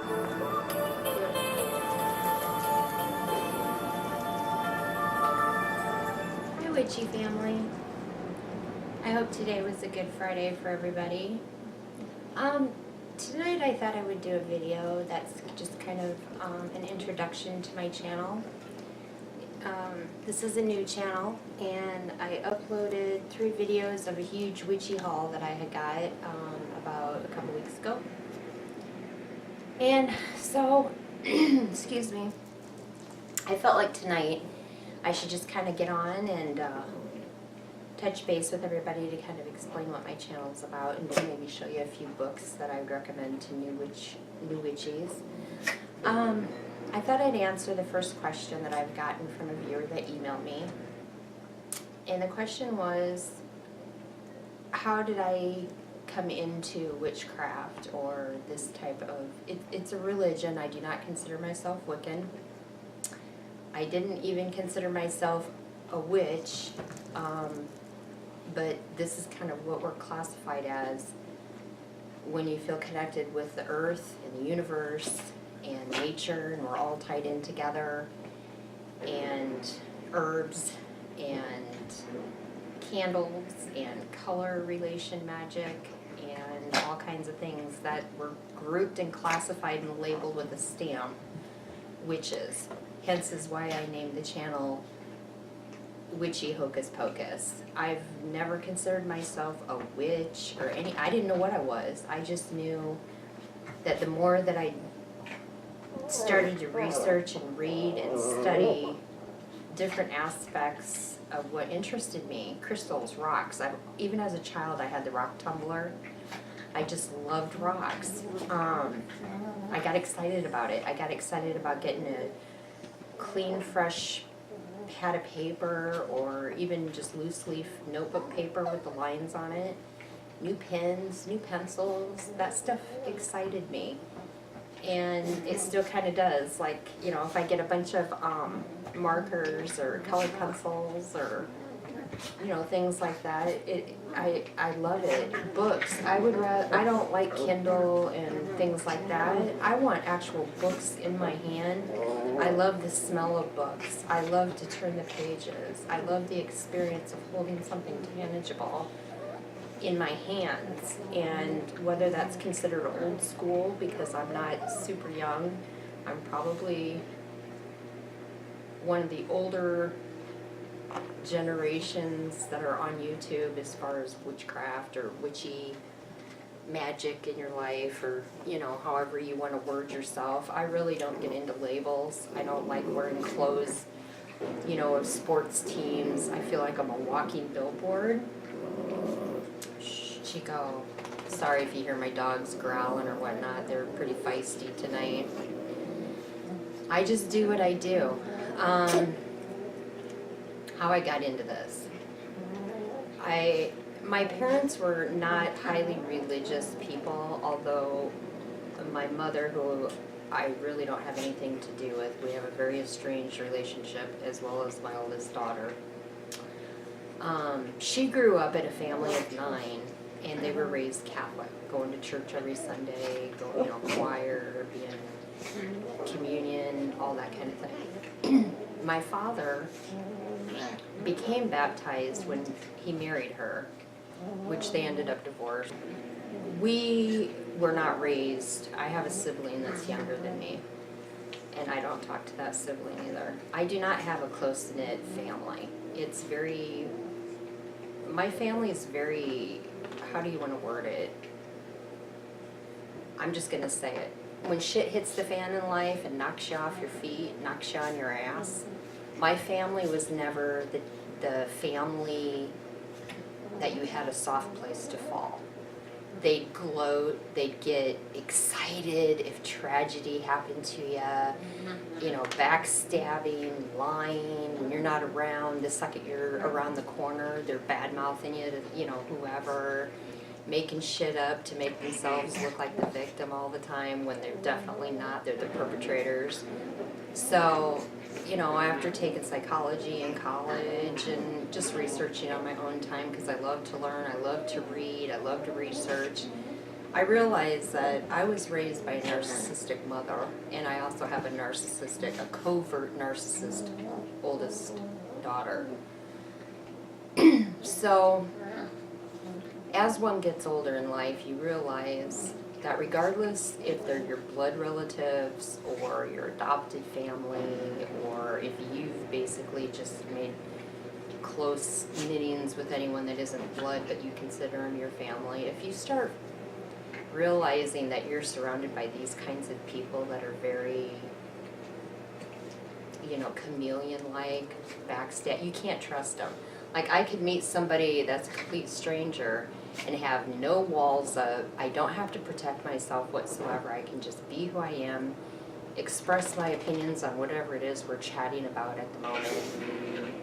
Hi, Witchy family. I hope today was a good Friday for everybody. Tonight I thought I would do a video that's just kind of an introduction to my channel. This is a new channel, and I uploaded 3 videos of a huge witchy haul that I had got about a couple weeks ago. And so, excuse me, I felt like tonight I should just kind of get on and touch base with everybody to kind of explain what my channel is about, and then maybe show you a few books that I would recommend to new witchies. I thought I'd answer the first question that I've gotten from a viewer that emailed me. And the question was, how did I come into witchcraft or this type of, it's a religion. I do not consider myself Wiccan. I didn't even consider myself a witch, but this is kind of what we're classified as when you feel connected with the earth and the universe and nature, and we're all tied in together, and herbs and candles and color relation magic and all kinds of things that were grouped and classified and labeled with a stamp, witches. Hence is why I named the channel Witchy Hocus Pocus. I've never considered myself a witch or I didn't know what I was. I just knew that the more that I started to research and read and study different aspects of what interested me, crystals, rocks. Even as a child, I had the rock tumbler. I just loved rocks. I got excited about it. I got excited about getting a clean, fresh pad of paper, or even just loose leaf notebook paper with the lines on it. New pens, new pencils, that stuff excited me. And it still kind of does. Like, you know, if I get a bunch of markers or colored pencils or, you know, things like that, I love it. Books, I don't like Kindle and things like that. I want actual books in my hand. I love the smell of books. I love to turn the pages. I love the experience of holding something tangible in my hands, and whether that's considered old school because I'm not super young, I'm probably one of the older generations that are on YouTube as far as witchcraft or witchy magic in your life, or, you know, however you want to word yourself. I really don't get into labels. I don't like wearing clothes, you know, of sports teams. I feel like I'm a walking billboard. Chico, sorry if you hear my dogs growling or whatnot. They're pretty feisty tonight. I just do what I do. How I got into this. My parents were not highly religious people, although my mother, who I really don't have anything to do with, we have a very estranged relationship, as well as my oldest daughter. She grew up in a family of 9, and they were raised Catholic, going to church every Sunday, going, you know, choir, being communion, all that kind of thing. My father became baptized when he married her, which they ended up divorced. We were not raised. I have a sibling that's younger than me, and I don't talk to that sibling either. I do not have a close-knit family. It's very, my family is very, how do you want to word it? I'm just going to say it. When shit hits the fan in life and knocks you off your feet, knocks you on your ass, my family was never the family that you had a soft place to fall. They'd gloat, they'd get excited if tragedy happened to you, you know, backstabbing, lying, when you're not around. The second you're around the corner, they're bad-mouthing you to, you know, whoever, making shit up to make themselves look like the victim all the time when they're definitely not. They're the perpetrators. So, you know, after taking psychology in college and just researching on my own time, because I love to learn, I love to read, I love to research, I realized that I was raised by a narcissistic mother, and I also have a covert narcissist oldest daughter. So, as one gets older in life, you realize that regardless if they're your blood relatives or your adopted family, or if you've basically just made close knittings with anyone that isn't blood but you consider them your family, if you start realizing that you're surrounded by these kinds of people that are very, chameleon-like, backstab, you can't trust them. Like, I could meet somebody that's a complete stranger and have no walls up. I don't have to protect myself whatsoever. I can just be who I am, express my opinions on whatever it is we're chatting about at the moment.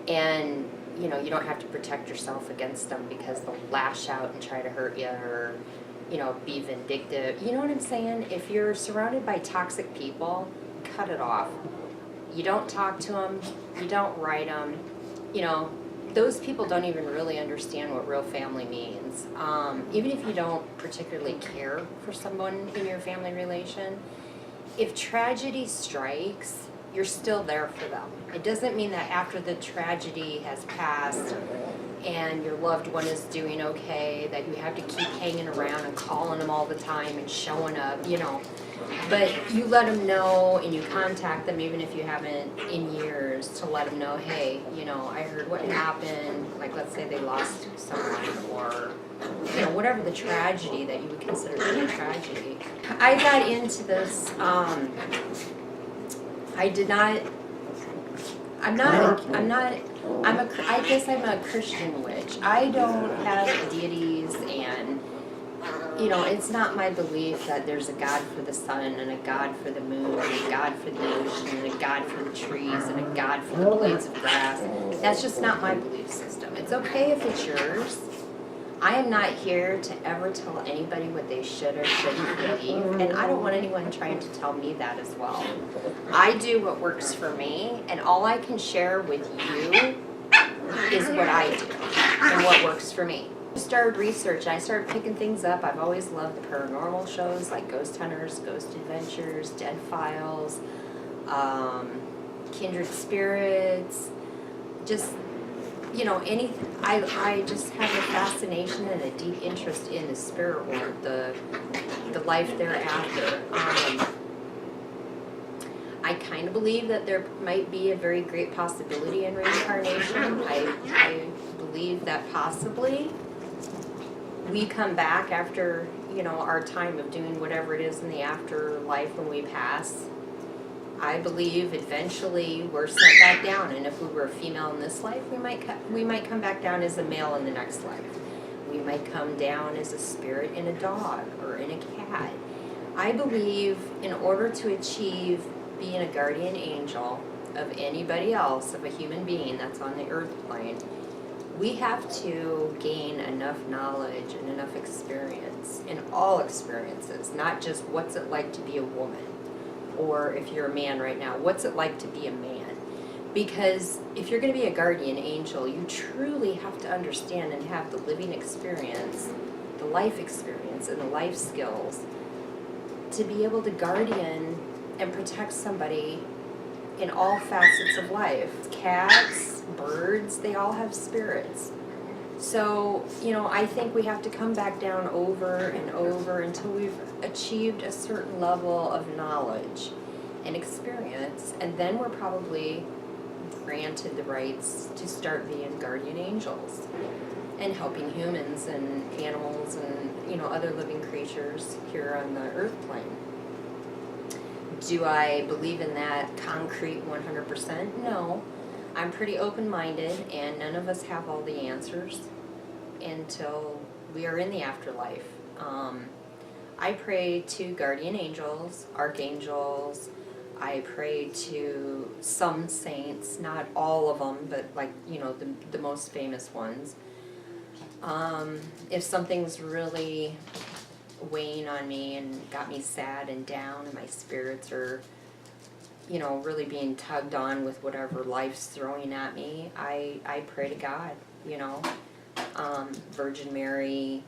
And, you don't have to protect yourself against them because they'll lash out and try to hurt you or, be vindictive. You know what I'm saying? If you're surrounded by toxic people, cut it off. You don't talk to them. You don't write them. Those people don't even really understand what real family means. Even if you don't particularly care for someone in your family relation, if tragedy strikes, you're still there for them. It doesn't mean that after the tragedy has passed and your loved one is doing okay, that you have to keep hanging around and calling them all the time and showing up, But you let them know and you contact them even if you haven't in years to let them know, hey, I heard what happened. Like, let's say they lost someone or, whatever the tragedy that you would consider to be a tragedy. I got into this, I guess I'm a Christian witch. I don't have deities and, it's not my belief that there's a God for the sun and a God for the moon and a God for the ocean and a God for the trees and a God for the blades of grass. That's just not my belief system. It's okay if it's yours. I am not here to ever tell anybody what they should or shouldn't believe, and I don't want anyone trying to tell me that as well. I do what works for me, and all I can share with you is what I do and what works for me. I started research. I started picking things up. I've always loved the paranormal shows like Ghost Hunters, Ghost Adventures, Dead Files, Kindred Spirits, just anything. I just have a fascination and a deep interest in the spirit world, the life thereafter. I kind of believe that there might be a very great possibility in reincarnation. I believe that possibly we come back after, our time of doing whatever it is in the afterlife when we pass. I believe eventually we're sent back down, and if we were a female in this life, we might come back down as a male in the next life. We might come down as a spirit in a dog or in a cat. I believe in order to achieve being a guardian angel of anybody else, of a human being that's on the earth plane, we have to gain enough knowledge and enough experience in all experiences, not just what's it like to be a woman. Or if you're a man right now, what's it like to be a man? Because if you're going to be a guardian angel, you truly have to understand and have the living experience, the life experience, and the life skills to be able to guardian and protect somebody in all facets of life. Cats, birds, they all have spirits. So, I think we have to come back down over and over until we've achieved a certain level of knowledge and experience, and then we're probably granted the rights to start being guardian angels and helping humans and animals and, other living creatures here on the earth plane. Do I believe in that concrete 100%? No. I'm pretty open-minded, and none of us have all the answers until we are in the afterlife. I pray to guardian angels, archangels. I pray to some saints, not all of them, but the most famous ones. If something's really weighing on me and got me sad and down and my spirits are really being tugged on with whatever life's throwing at me, I pray to God, Virgin Mary,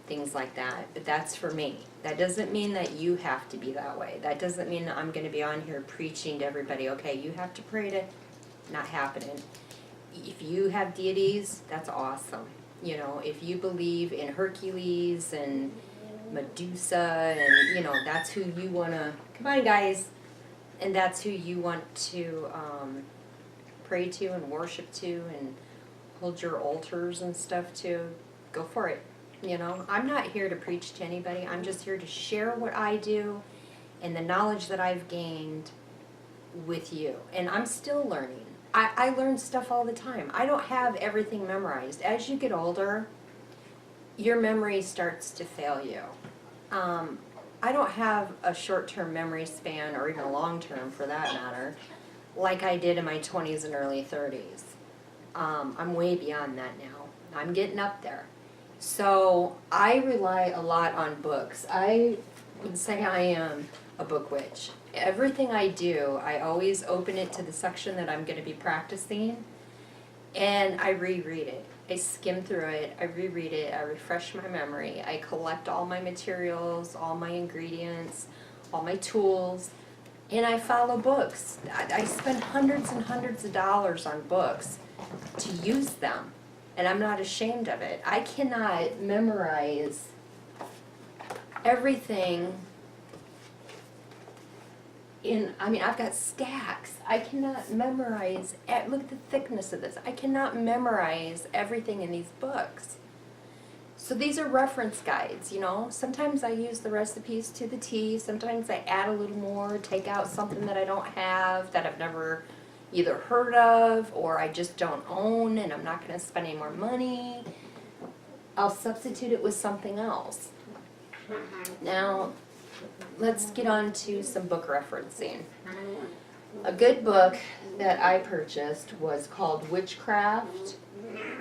things like that. But that's for me. That doesn't mean that you have to be that way. That doesn't mean that I'm going to be on here preaching to everybody, okay, you have to pray to, not happening. If you have deities, that's awesome. You know, if you believe in Hercules and Medusa and, you know, that's who you want to, come on guys, and that's who you want to pray to and worship to and hold your altars and stuff to, go for it. You know, I'm not here to preach to anybody. I'm just here to share what I do and the knowledge that I've gained with you. And I'm still learning. I learn stuff all the time. I don't have everything memorized. As you get older, your memory starts to fail you. I don't have a short-term memory span, or even a long-term for that matter, like I did in my 20s and early 30s. I'm way beyond that now. I'm getting up there. So I rely a lot on books. I would say I am a book witch. Everything I do, I always open it to the section that I'm going to be practicing, and I reread it. I skim through it, I reread it, I refresh my memory, I collect all my materials, all my ingredients, all my tools, and I follow books. I spend hundreds and hundreds of dollars on books to use them. And I'm not ashamed of it. I cannot memorize everything I've got stacks. I cannot memorize, look at the thickness of this. I cannot memorize everything in these books. So these are reference guides, you know. Sometimes I use the recipes to the T. Sometimes I add a little more, take out something that I don't have, that I've never either heard of or I just don't own and I'm not going to spend any more money. I'll substitute it with something else. Now, let's get on to some book referencing. A good book that I purchased was called Witchcraft,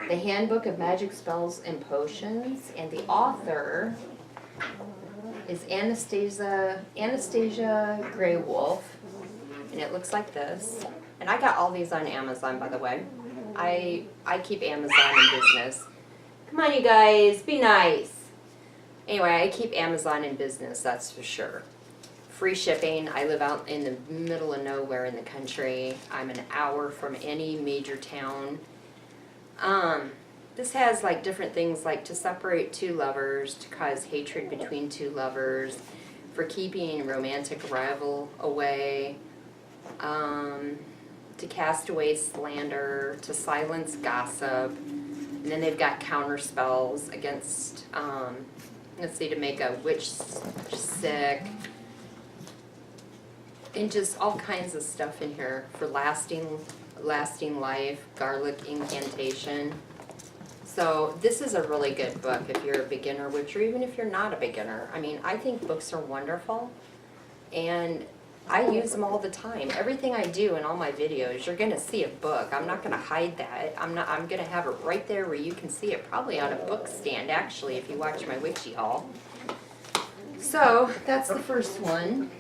The Handbook of Magic Spells and Potions, and the author is Anastasia Gray Wolf, and it looks like this. And I got all these on Amazon, by the way. I keep Amazon in business. Come on, you guys, be nice. Anyway, I keep Amazon in business, that's for sure. Free shipping. I live out in the middle of nowhere in the country. I'm an hour from any major town. This has like different things like to separate two lovers, to cause hatred between two lovers, for keeping romantic rival away, to cast away slander, to silence gossip, and then they've got counter spells against, let's see, to make a witch sick, and just all kinds of stuff in here for lasting life, garlic incantation. So this is a really good book if you're a beginner witch, or even if you're not a beginner. I mean, I think books are wonderful, and I use them all the time. Everything I do in all my videos, you're going to see a book. I'm not going to hide that. I'm going to have it right there where you can see it, probably on a book stand, actually, if you watch my Witchy haul. So that's the first one.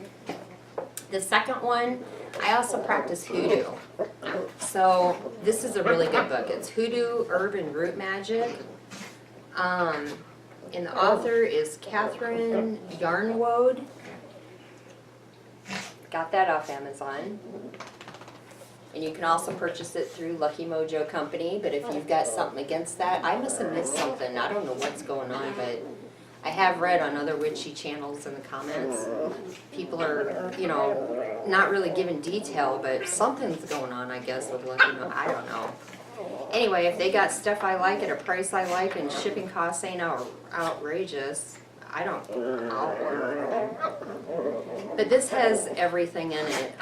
The second one, I also practice hoodoo. So this is a really good book. It's Hoodoo, Herb, and Root Magic. And the author is Catherine Yarnwood. Got that off Amazon. And you can also purchase it through Lucky Mojo Company, but if you've got something against that, I must have missed something. I don't know what's going on, but I have read on other witchy channels in the comments, people are, you know, not really giving detail, but something's going on, I guess, with Lucky Mojo. I don't know. Anyway, if they got stuff I like at a price I like and shipping costs ain't outrageous, I'll order it. But this has everything in it.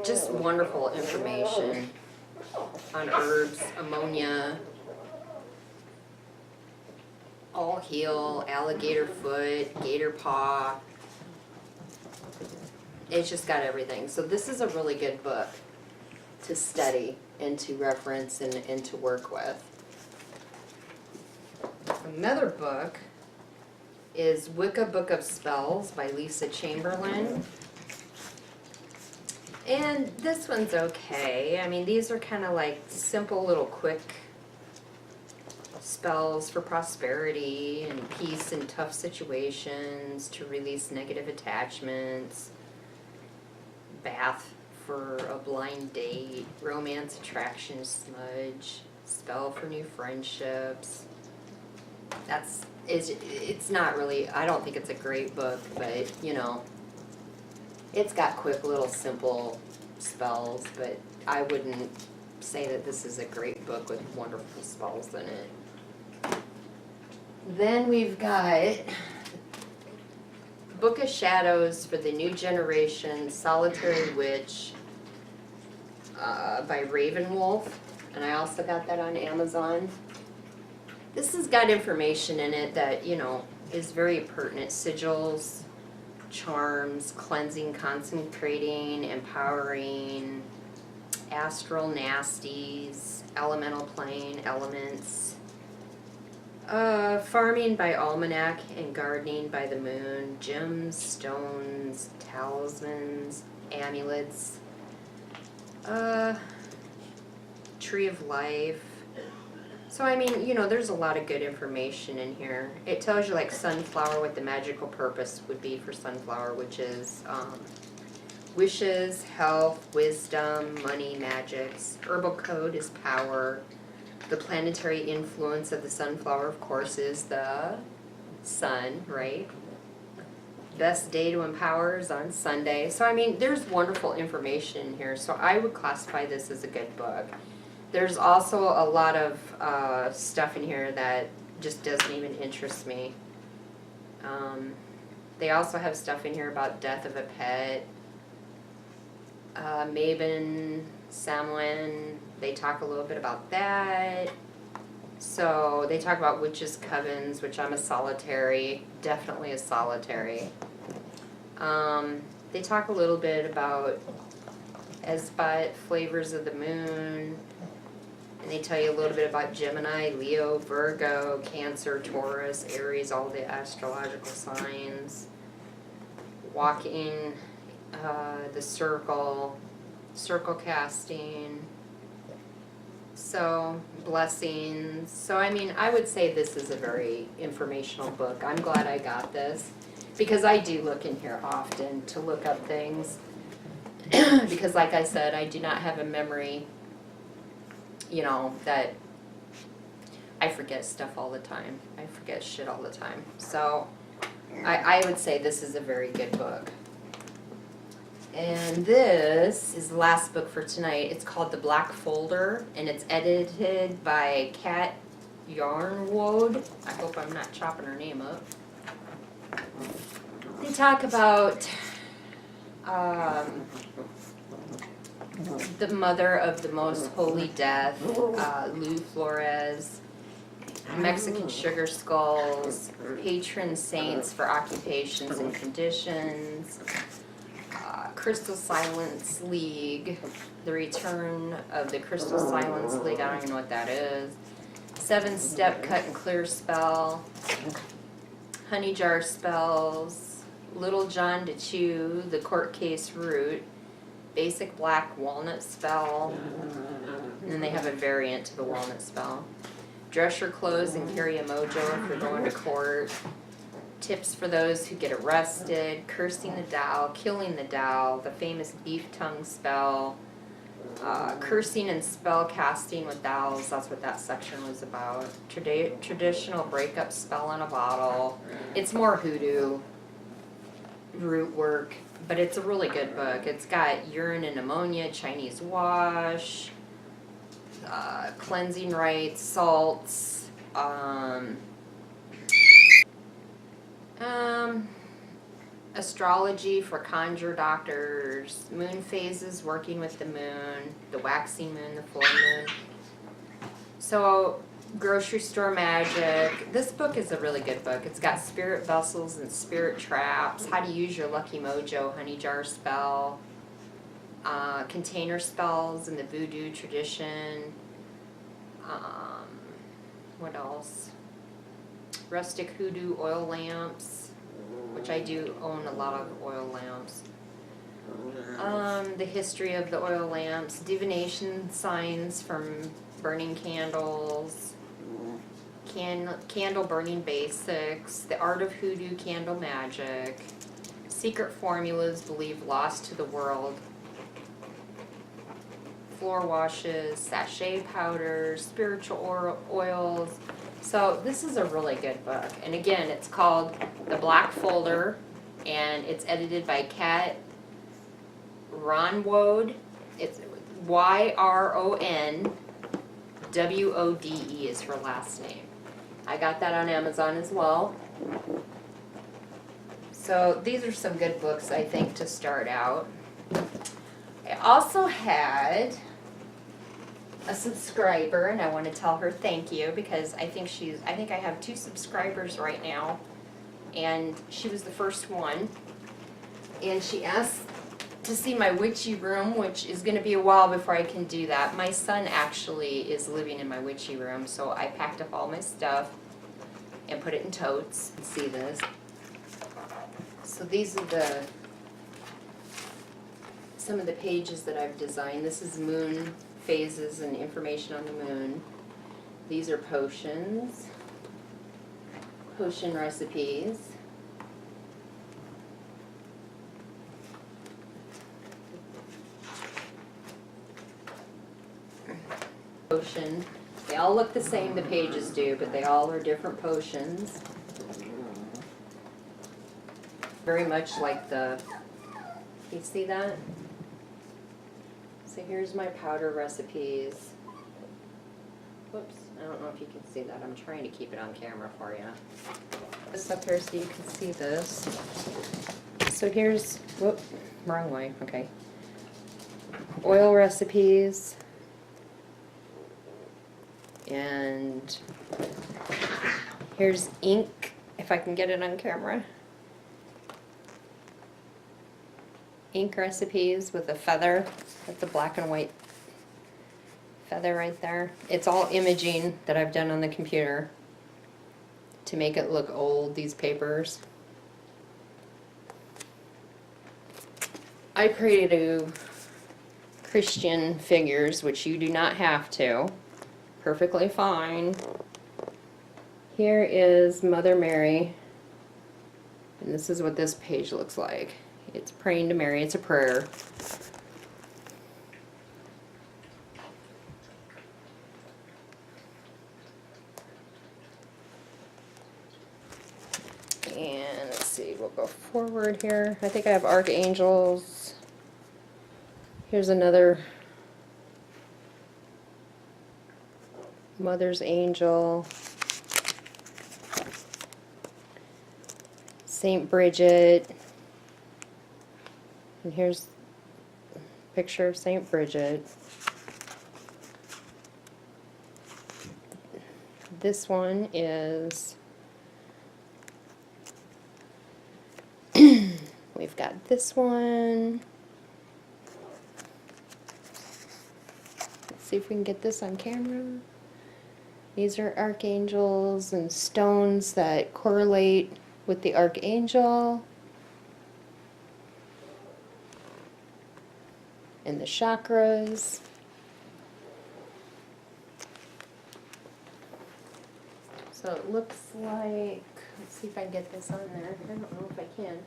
Just wonderful information on herbs, ammonia, all heal, alligator foot, gator paw. It's just got everything. So this is a really good book to study and to reference and to work with. Another book is Wicca Book of Spells by Lisa Chamberlain. And this one's okay. I mean, these are kind of like simple little quick spells for prosperity and peace in tough situations, to release negative attachments, bath for a blind date, romance attraction smudge, spell for new friendships. It's not really, I don't think it's a great book, but you know, it's got quick little simple spells, but I wouldn't say that this is a great book with wonderful spells in it. Then we've got Book of Shadows for the New Generation, Solitary Witch by Ravenwolf, and I also got that on Amazon. This has got information in it that, you know, is very pertinent. Sigils, charms, cleansing, concentrating, empowering, astral nasties, elemental plane, elements, farming by almanac and gardening by the moon, gems, stones, talismans, amulets, tree of life. So I mean, you know, there's a lot of good information in here. It tells you like sunflower, what the magical purpose would be for sunflower, which is wishes, health, wisdom, money, magics. Herbal code is power. The planetary influence of the sunflower, of course, is the sun, right? Best day to empower is on Sunday. So I mean, there's wonderful information in here. So I would classify this as a good book. There's also a lot of stuff in here that just doesn't even interest me. They also have stuff in here about death of a pet. Mabon, Samhain, they talk a little bit about that. So they talk about witches' covens, which I'm a solitary, definitely a solitary. They talk a little bit about Esbot, flavors of the moon. And they tell you a little bit about Gemini, Leo, Virgo, Cancer, Taurus, Aries, all the astrological signs. Walking the circle casting. So, blessings. So, I mean, I would say this is a very informational book. I'm glad I got this because I do look in here often to look up things. Because, like I said, I do not have a memory, you know, that I forget stuff all the time. I forget shit all the time. So, I would say this is a very good book. And this is the last book for tonight. It's called The Black Folder, and it's edited by Kat Yarnwood. I hope I'm not chopping her name up. They talk about the mother of the most holy death, Lou Flores, Mexican sugar skulls, patron saints for occupations and conditions, Crystal Silence League, the return of the Crystal Silence League, I don't even know what that is, 7-step cut and clear spell, honey jar spells, Little John to Chew, the court case root, basic black walnut spell, and then they have a variant to the walnut spell. Dress your clothes and carry a mojo if you're going to court. Tips for those who get arrested, cursing the Tao, killing the Tao, the famous beef tongue spell, cursing and spell casting with Taos, that's what that section was about. Traditional breakup spell in a bottle. It's more hoodoo root work, but it's a really good book. It's got urine and ammonia, Chinese wash, cleansing rites, salts, astrology for conjure doctors, moon phases, working with the moon, the waxing moon, the full moon. So, grocery store magic. This book is a really good book. It's got spirit vessels and spirit traps, how to use your lucky mojo, honey jar spell, container spells in the voodoo tradition. What else? Rustic hoodoo oil lamps, which I do own a lot of oil lamps. The history of the oil lamps, divination signs from burning candles, Candle Burning Basics, The Art of Hoodoo Candle Magic, Secret Formulas Believed Lost to the World, Floor Washes, Sachet Powders, Spiritual Oils. So this is a really good book. And again, it's called The Black Folder, and it's edited by Kat Ronwode. It's YRONWODE is her last name. I got that on Amazon as well. So these are some good books, I think, to start out. I also had a subscriber, and I want to tell her thank you because I think I have 2 subscribers right now, and she was the first one. And she asked to see my witchy room, which is going to be a while before I can do that. My son actually is living in my witchy room, so I packed up all my stuff and put it in totes. See this? So these are some of the pages that I've designed. This is moon phases and information on the moon. These are potions, potion recipes. Potion. They all look the same, the pages do, but they all are different potions. Very much like you see that? So here's my powder recipes. Whoops, I don't know if you can see that. I'm trying to keep it on camera for you. This up here so you can see this. So here's, whoop, wrong way, okay. Oil recipes. And here's ink, if I can get it on camera. Ink recipes with a feather, with the black and white feather right there. It's all imaging that I've done on the computer to make it look old, these papers. I pray to Christian figures, which you do not have to. Perfectly fine. Here is Mother Mary, and this is what this page looks like. It's praying to Mary. It's a prayer. And let's see, we'll go forward here. I think I have archangels. Here's another Mother's Angel, Saint Bridget, and here's a picture of Saint Bridget. This one is, we've got this one. Let's see if we can get this on camera. These are archangels and stones that correlate with the archangel and the chakras. So it looks like, let's see if I can get this on there. I don't know if I can.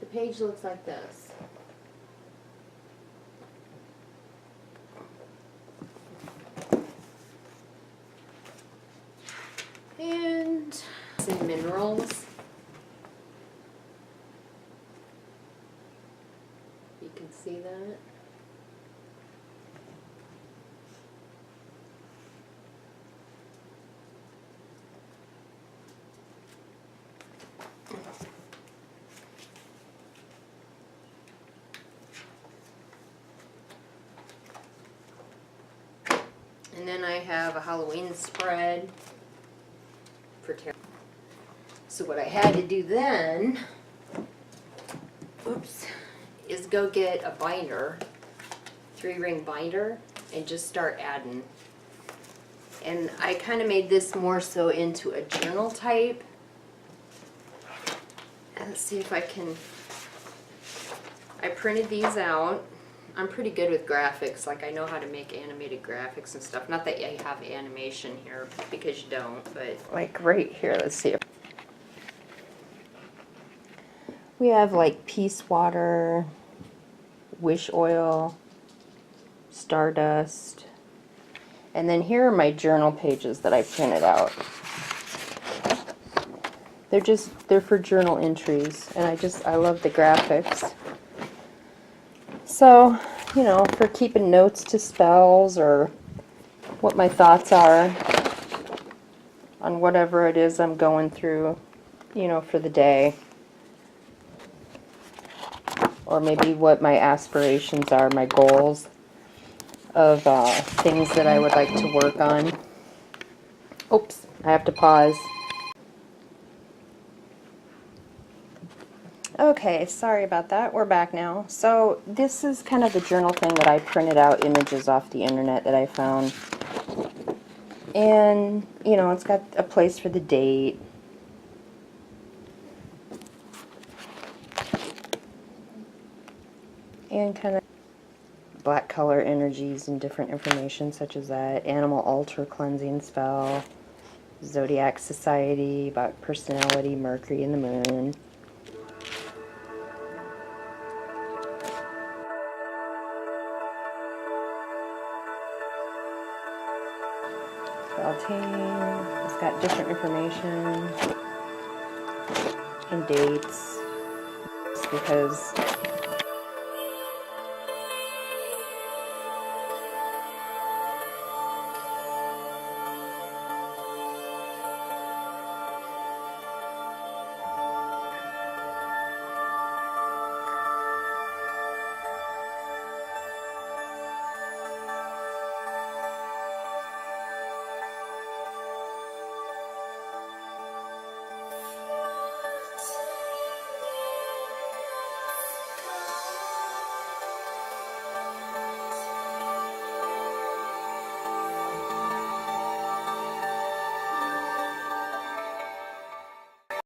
The page looks like this. And some minerals. You can see that. And then I have a Halloween spread for tarot. So what I had to do then, oops, is go get a binder, 3-ring binder, and just start adding. And I kind of made this more so into a journal type. And let's see if I can, I printed these out I'm pretty good with graphics. Like, I know how to make animated graphics and stuff. Not that I have animation here, because you don't, but... Like right here, let's see. We have like peace water, wish oil, stardust, and then here are my journal pages that I printed out. They're for journal entries, and I love the graphics. So, you know, for keeping notes to spells or what my thoughts are on whatever it is I'm going through, you know, for the day. Or maybe what my aspirations are, my goals of things that I would like to work on. Oops, I have to pause. Okay, sorry about that. We're back now. So this is kind of the journal thing that I printed out images off the internet that I found. And, you know, it's got a place for the date. And kind of black color energies and different information such as that. Animal altar cleansing spell. Zodiac society, about personality, Mercury and the moon. Beltane. It's got different information and dates. It's because